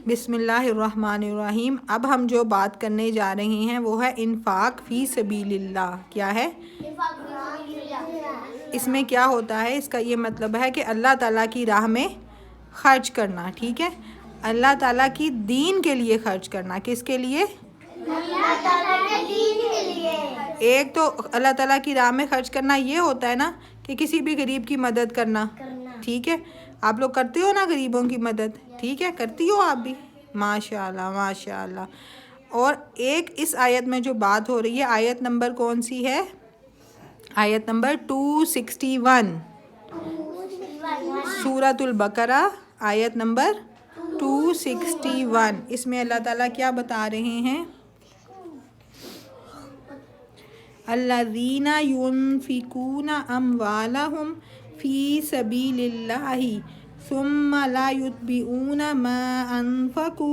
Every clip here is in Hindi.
बिस्मिल्लाहिर्रहमानिर्रहीम। अब हम जो बात करने जा रहे हैं वो है इन्फाक फ़ी सबीलिल्लाह। क्या है? इसमें क्या होता है, इसका ये मतलब है कि अल्लाह ताला की राह में ख़र्च करना। ठीक है, अल्लाह ताला की दीन के लिए ख़र्च करना। किसके लिए? अल्लाह ताला के दीन के लिए। एक तो अल्लाह ताला की राह में ख़र्च करना ये होता है ना कि किसी भी गरीब की मदद करना। ठीक है, आप लोग करते हो ना गरीबों की मदद? ठीक है, करती हो आप भी, माशाल्लाह माशाल्लाह। और एक इस आयत में जो बात हो रही है, आयत नंबर कौन सी है? आयत नंबर 261, सूरतुल बकरा, आयत नंबर 261। इसमें अल्लाह ताला क्या बता रहे हैं? अल्लज़ीना युनफ़िकूना अम्वालहुम फ़ी सबीलिल्लाहि सुम्मा ला युत्बिऊना मा अनफ़क़ू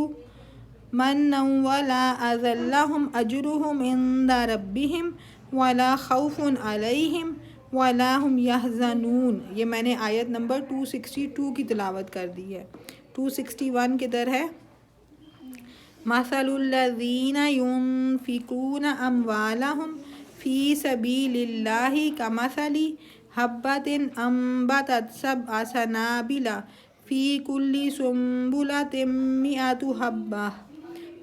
मन्नन वला अज़ल्लहुम अजरुहुम इंदा रब्बिहिम वला खौफ़ुन अलैहिम वला हुम यहज़नून। ये मैंने आयत नंबर 262 की तिलावत कर दी है। 261 किधर है? मसलुल्लज़ीना युनफ़िकूना अम्वालहुम फ़ी सबीलिल्लाहि कमसली हब्बतिन अम्बतत सबअ सनाबिला फ़ी कुल्ली सुम्बुलतिन मिअतु हब्बा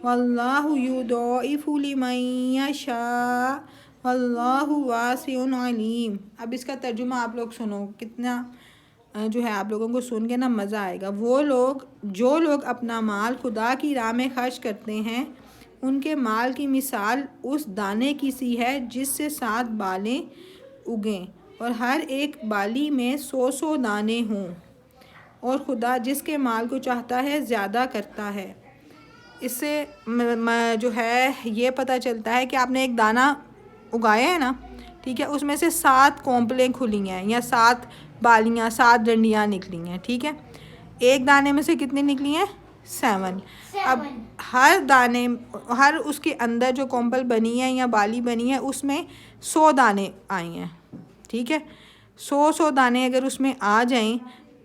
वल्लाहु युदइफ़ु लिमन यशा वल्लाहु वासिउन अलीम। अब इसका तर्जुमा आप लोग सुनो, कितना जो है आप लोगों को सुन के ना मज़ा आएगा। वो लोग जो लोग अपना माल खुदा की राह में खर्च करते हैं, उनके माल की मिसाल उस दाने की सी है जिससे 7 बालें उगें और हर एक बाली में 100 दाने हों, और खुदा जिसके माल को चाहता है ज़्यादा करता है। इससे जो है ये पता चलता है कि आपने एक दाना उगाया है ना, ठीक है, उसमें से 7 कोंपलें खुली हैं या 7 बालियाँ, 7 डंडियाँ निकली हैं। ठीक है, एक दाने में से कितनी निकली हैं? 7। अब हर दाने, हर उसके अंदर जो कोंपल बनी है या बाली बनी है उसमें 100 दाने आए हैं। ठीक है, 100 दाने अगर उसमें आ जाएं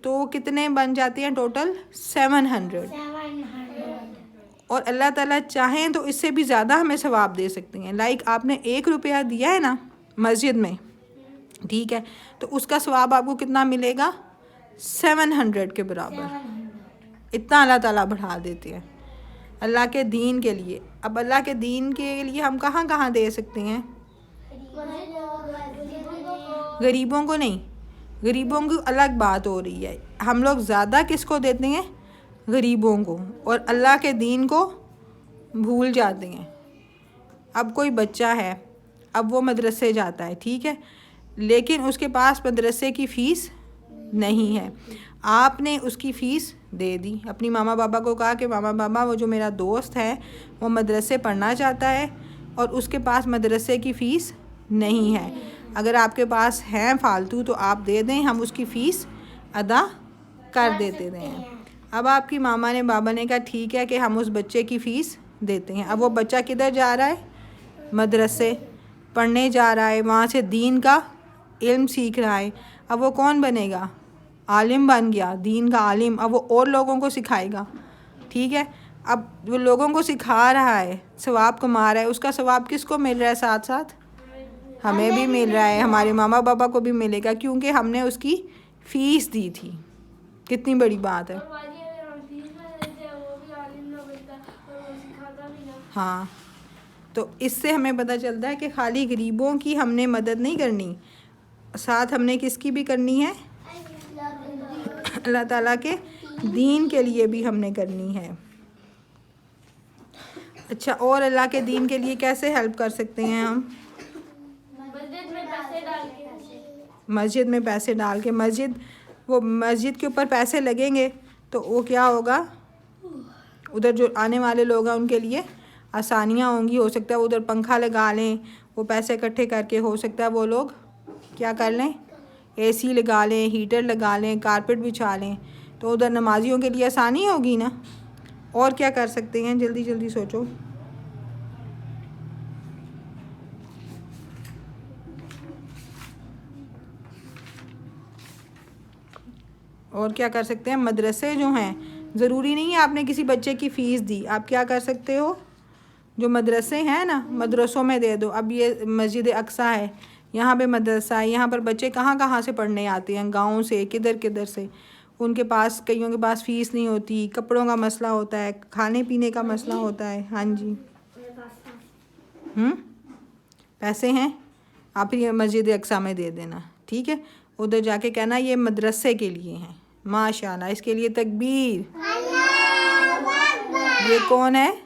तो कितने बन जाते हैं टोटल? 700। और अल्लाह ताला चाहें तो इससे भी ज़्यादा हमें सवाब दे सकते हैं। लाइक आपने 1 रुपया दिया है ना मस्जिद में, ठीक है, तो उसका सवाब आपको कितना मिलेगा? 700 के बराबर। इतना अल्लाह ताला बढ़ा देते हैं अल्लाह के दीन के लिए। अब अल्लाह के दीन के लिए हम कहाँ कहाँ दे सकते हैं? गरीबों को नहीं, गरीबों की अलग बात हो रही है। हम लोग ज़्यादा किसको देते हैं? गरीबों को, और अल्लाह के दीन को भूल जाते हैं। अब कोई बच्चा है, अब वो मदरसे जाता है, ठीक है, लेकिन उसके पास मदरसे की फ़ीस नहीं है। आपने उसकी फ़ीस दे दी, अपनी मामा बाबा को कहा कि मामा बाबा वो जो मेरा दोस्त है वो मदरसे पढ़ना चाहता है और उसके पास मदरसे की फ़ीस नहीं है। अगर आपके पास हैं फ़ालतू तो आप दे दें, हम उसकी फ़ीस अदा कर देते हैं। अब आपकी मामा ने बाबा ने कहा ठीक है कि हम उस बच्चे की फ़ीस देते हैं। अब वो बच्चा किधर जा रहा है? मदरसे पढ़ने जा रहा है, वहाँ से दीन का इल्म सीख रहा है। अब वो कौन बनेगा? आलिम बन गया, दीन का आलिम। अब वो और लोगों को सिखाएगा। ठीक है, अब वो लोगों को सिखा रहा है, सवाब कमा रहा है। उसका सवाब किसको मिल रहा है? साथ साथ हमें भी मिल रहा है, हमारे मामा बाबा को भी मिलेगा, क्योंकि हमने उसकी फ़ीस दी थी। कितनी बड़ी बात है। हाँ, तो इससे हमें पता चलता है कि खाली गरीबों की हमने मदद नहीं करनी, साथ हमने किसकी भी करनी है? अल्लाह ताला के दीन के लिए भी हमने करनी है। अच्छा, और अल्लाह के दीन के लिए कैसे हेल्प कर सकते हैं हम? मस्जिद में पैसे डाल के, वो मस्जिद के ऊपर पैसे लगेंगे तो वो क्या होगा, उधर जो आने वाले लोग हैं उनके लिए आसानियाँ होंगी। हो सकता है वो उधर पंखा लगा लें, वो पैसे इकट्ठे करके, हो सकता है वो लोग क्या कर लें, एसी लगा लें, हीटर लगा लें, कारपेट बिछा लें, तो उधर नमाजियों के लिए आसानी होगी ना। और क्या कर सकते हैं? जल्दी जल्दी सोचो। और क्या कर सकते हैं? मदरसे जो हैं, ज़रूरी नहीं है आपने किसी बच्चे की फ़ीस दी, आप क्या कर सकते हो, जो मदरसे हैं ना, मदरसों में दे दो। अब ये मस्जिद अक्सा है, यहाँ पे मदरसा है, यहाँ पर बच्चे कहाँ कहाँ से पढ़ने आते हैं, गाँव से, किधर किधर से। उनके पास, कईयों के पास फ़ीस नहीं होती, कपड़ों का मसला होता है, खाने पीने का मसला होता है। हाँ जी, पैसे हैं, आप ये मस्जिद अक्सा में दे देना, ठीक है। उधर जाके कहना ये मदरसे के लिए हैं। माशाल्लाह, इसके लिए तकबीर। ये कौन है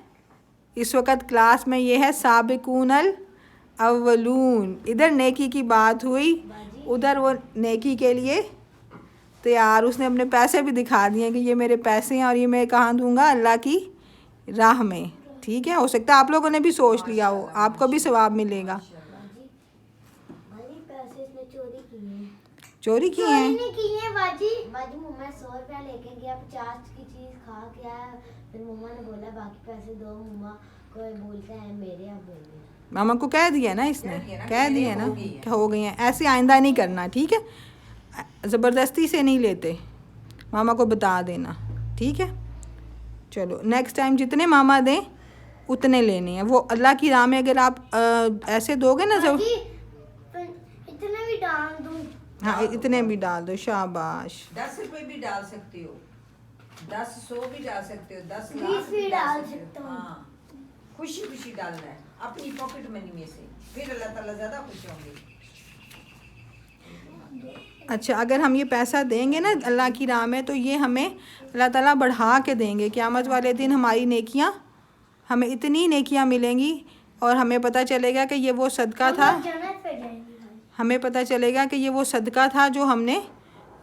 इस वक्त क्लास में? ये है साबिकूनल अव्वलून। इधर नेकी की बात हुई, उधर वो नेकी के लिए तैयार। उसने अपने पैसे भी दिखा दिए कि ये मेरे पैसे हैं और ये मैं कहाँ दूंगा, अल्लाह की राह में, ठीक है। हो सकता है आप लोगों ने भी सोच लिया हो, आपको भी सवाब मिलेगा। चोरी की है? बाजी मम्मा 100 रुपया लेके गया, 50 की चीज खा के आया, फिर मम्मा ने बोला बाकी पैसे दो। मम्मा कोई बोलते हैं मेरे, अब बोले मामा को कह दिया ना, इसने कह दिया ना कि हो गई हैं। ऐसे आइंदा नहीं करना, ठीक है। ज़बरदस्ती से नहीं लेते, मामा को बता देना, ठीक है। चलो नेक्स्ट टाइम जितने मामा दें उतने लेने हैं। वो अल्लाह की राह में अगर आप ऐसे दोगे ना, जब इतने भी डाल दूं। हाँ, इतने भी डाल दो, शाबाश। 10 रुपए भी डाल सकते हो, 10 100 भी डाल सकते हो, 10 20 लाख भी डाल सकते हो। हाँ, खुशी खुशी डालना है अपनी पॉकेट मनी में से, फिर अल्लाह ताला ज़्यादा खुश होंगे। अच्छा, अगर हम ये पैसा देंगे ना अल्लाह की राह में, तो ये हमें अल्लाह ताला बढ़ा के देंगे। क़यामत वाले दिन हमारी नेकियां, हमें इतनी नेकियां मिलेंगी और हमें पता चलेगा कि ये वो सदका था। हमें पता चलेगा कि ये वो सदका था जो हमने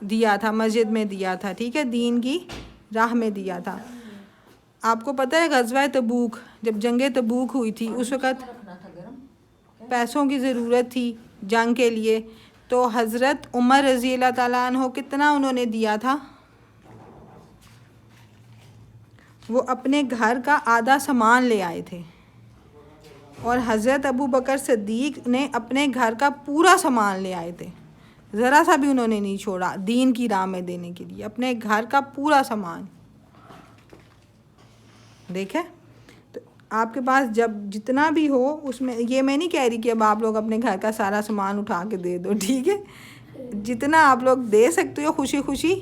दिया था, मस्जिद में दिया था, ठीक है, दीन की राह में दिया था। आपको पता है गज़वा तबूक, जब जंग तबूक हुई थी, उस वक़्त पैसों की ज़रूरत थी जंग के लिए। तो हज़रत उमर रज़ी अल्लाह ताला अन्हो कितना उन्होंने दिया था? वो अपने घर का आधा सामान ले आए थे। और हज़रत अबू बकर सिद्दीक़ ने अपने घर का पूरा सामान ले आए थे, ज़रा सा भी उन्होंने नहीं छोड़ा दीन की राह में देने के लिए, अपने घर का पूरा सामान। देखें, तो आपके पास जब जितना भी हो उसमें, ये मैं नहीं कह रही कि अब आप लोग अपने घर का सारा सामान उठा के दे दो, ठीक है। जितना आप लोग दे सकते हो खुशी खुशी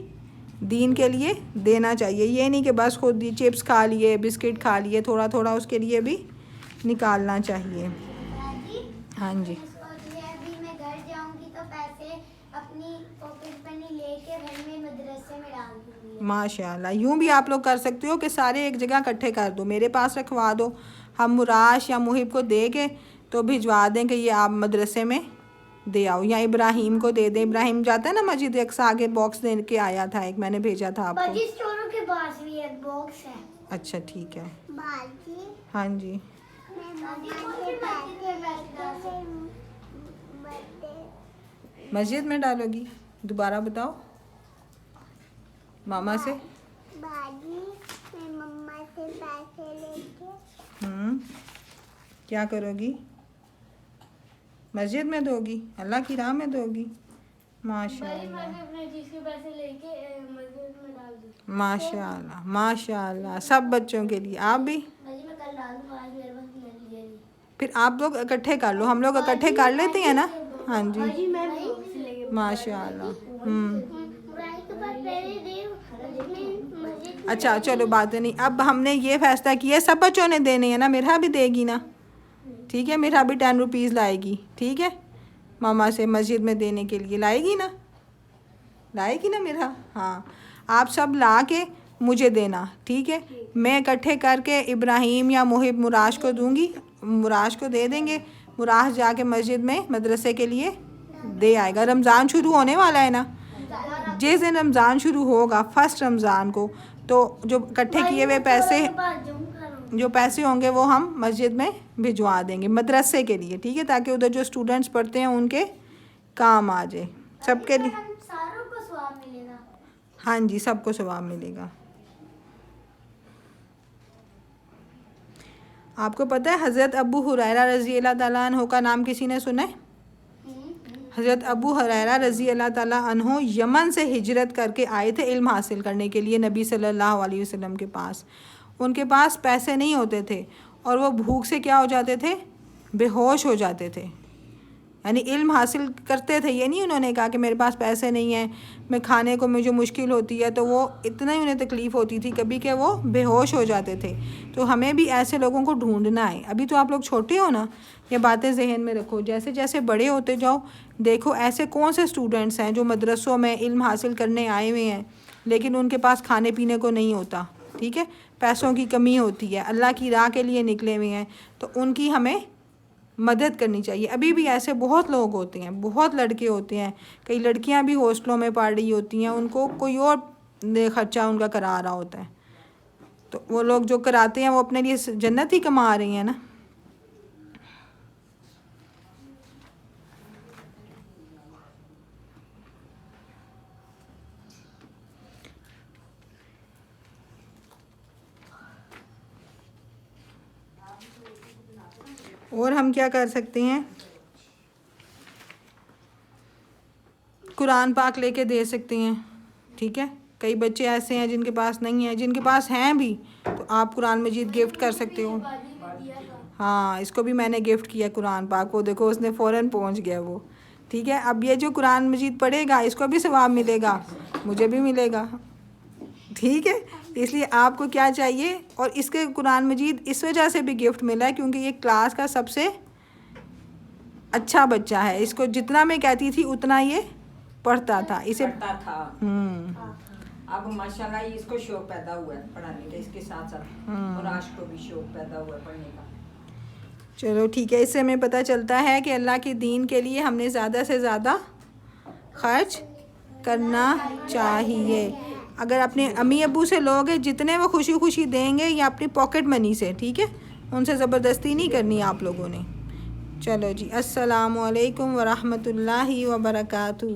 दीन के लिए देना चाहिए। ये नहीं कि बस खुद ही चिप्स खा लिए, बिस्किट खा लिए, थोड़ा थोड़ा उसके लिए भी निकालना चाहिए। हाँ जी, अभी मैं घर जाऊंगी तो पैसे अपनी पॉकेट मनी लेके घर में मदरसे में डाल दूंगी। माशाल्लाह, यूँ भी आप लोग कर सकते हो कि सारे एक जगह इकट्ठे कर दो, मेरे पास रखवा दो, हम मुराश या मुहिब को दे के तो भिजवा दें कि ये आप मदरसे में दे आओ, या इब्राहिम को दे दें। इब्राहिम जाता है ना मस्जिद अक्सा, आगे बॉक्स दे के आया था, एक मैंने भेजा था आपको। बाजी स्टोरों के पास भी एक बॉक्स है। अच्छा ठीक है। बाजी, हाँ जी, मस्जिद में डालोगी? दोबारा बताओ मामा से। बाजी, मैं मम्मा से पैसे लेके क्या करोगी? मस्जिद में दोगी, अल्लाह की राह में दोगी? माशाल्लाह, माशाल्लाह, माशाल्लाह, सब बच्चों के लिए। आप भी? फिर आप लोग इकट्ठे कर लो, हम लोग इकट्ठे कर लेते हैं ना। हाँ जी, माशाल्लाह। अच्छा चलो, बात नहीं। अब हमने ये फैसला किया सब बच्चों ने देने हैं ना, मेरा भी देगी ना, ठीक है। मेरा भी 10 रुपीज़ लाएगी, ठीक है, मामा से मस्जिद में देने के लिए लाएगी ना, लाएगी ना मेरा। हाँ, आप सब ला के मुझे देना, ठीक है। मैं इकट्ठे करके इब्राहिम या मुहिब मुराश को दूंगी, मुराश को दे देंगे, मुराश जाके मस्जिद में मदरसे के लिए दे आएगा। रमज़ान शुरू होने वाला है ना, जिस दिन रमज़ान शुरू होगा फर्स्ट रमज़ान को, तो जो इकट्ठे किए हुए पैसे, जो पैसे होंगे वो हम मस्जिद में भिजवा देंगे मदरसे के लिए, ठीक है, ताकि उधर जो स्टूडेंट्स पढ़ते हैं उनके काम आ जाए, सबके लिए। सारों को सवाब मिलेगा। हाँ जी, सबको सवाब मिलेगा। आपको पता है हज़रत अबू हुरैरा रज़ी अल्लाह ताला अन्हु का नाम किसी ने सुना है? हज़रत अबू हुरैरा रज़ी अल्लाह ताला अन्हो यमन से हिजरत करके आए थे इल्म हासिल करने के लिए नबी सल्लल्लाहु अलैहि वसल्लम के पास। उनके पास पैसे नहीं होते थे और वो भूख से क्या हो जाते थे, बेहोश हो जाते थे। यानी इल्म हासिल करते थे, ये नहीं उन्होंने कहा कि मेरे पास पैसे नहीं हैं, मैं खाने को मुझे मुश्किल होती है, तो वो इतना ही उन्हें तकलीफ़ होती थी कभी कि वो बेहोश हो जाते थे। तो हमें भी ऐसे लोगों को ढूंढना है। अभी तो आप लोग छोटे हो ना, ये बातें जहन में रखो। जैसे जैसे बड़े होते जाओ, देखो ऐसे कौन से स्टूडेंट्स हैं जो मदरसों में इल्म हासिल करने आए हुए हैं लेकिन उनके पास खाने पीने को नहीं होता, ठीक है, पैसों की कमी होती है, अल्लाह की राह के लिए निकले हुए हैं, तो उनकी हमें मदद करनी चाहिए। अभी भी ऐसे बहुत लोग होते हैं, बहुत लड़के होते हैं, कई लड़कियां भी हॉस्टलों में पढ़ रही होती हैं, उनको कोई और ख़र्चा उनका करा रहा होता है, तो वो लोग जो कराते हैं वो अपने लिए जन्नत ही कमा रही हैं ना। और हम क्या कर सकते हैं, कुरान पाक लेके दे सकते हैं, ठीक है। कई बच्चे ऐसे हैं जिनके पास नहीं है, जिनके पास हैं भी तो आप कुरान मजीद गिफ्ट कर सकते हो। हाँ, इसको भी मैंने गिफ्ट किया कुरान पाक, वो देखो उसने फ़ौरन पहुंच गया वो, ठीक है। अब ये जो कुरान मजीद पढ़ेगा इसको भी सवाब मिलेगा, मुझे भी मिलेगा, ठीक है। इसलिए आपको क्या चाहिए, और इसके कुरान मजीद इस वजह से भी गिफ्ट मिला है क्योंकि ये क्लास का सबसे अच्छा बच्चा है। इसको जितना मैं कहती थी उतना ये पढ़ता था, इसे पढ़ता था। अब माशाल्लाह इसको शौक पैदा हुआ है पढ़ाने का, इसके साथ साथ और आश को भी शौक पैदा हुआ है पढ़ने का। चलो ठीक है, इससे हमें पता चलता है कि अल्लाह के दीन के लिए हमने ज़्यादा से ज़्यादा खर्च करना चाहिए। अगर अपने अम्मी अब्बू से लोगे, जितने वो खुशी खुशी देंगे या अपनी पॉकेट मनी से, ठीक है, उनसे ज़बरदस्ती नहीं करनी आप लोगों ने। चलो जी, अस्सलामु अलैकुम वरहमतुल्लाहि वबरकातुहू।